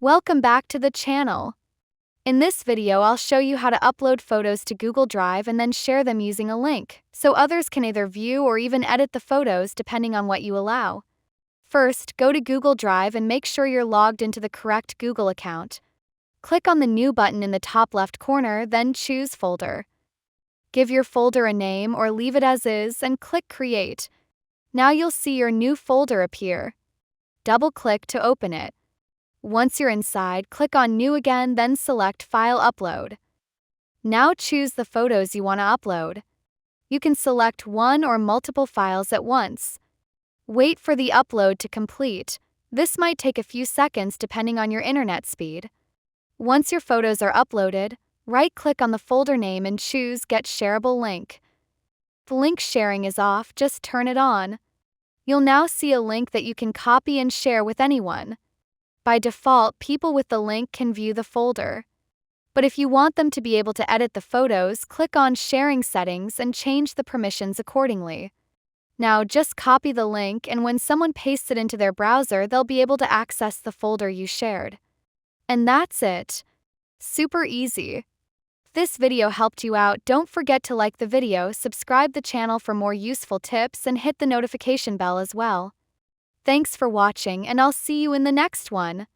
Welcome back to the channel. In this video, I'll show you how to upload photos to Google Drive and then share them using a link, so others can either view or even edit the photos depending on what you allow. First, go to Google Drive and make sure you're logged into the correct Google account. Click on the New button in the top left corner, then choose Folder. Give your folder a name or leave it as is and click Create. Now you'll see your new folder appear. Double-click to open it. Once you're inside, click on New again, then select File Upload. Now choose the photos you want to upload. You can select one or multiple files at once. Wait for the upload to complete. This might take a few seconds depending on your internet speed. Once your photos are uploaded, right-click on the folder name and choose Get Shareable Link. If link sharing is off, just turn it on. You'll now see a link that you can copy and share with anyone. By default, people with the link can view the folder. But if you want them to be able to edit the photos, click on Sharing Settings and change the permissions accordingly. Now just copy the link, and when someone pastes it into their browser, they'll be able to access the folder you shared. And that's it. Super easy. If this video helped you out, don't forget to like the video, subscribe the channel for more useful tips, and hit the notification bell as well. Thanks for watching, and I'll see you in the next one.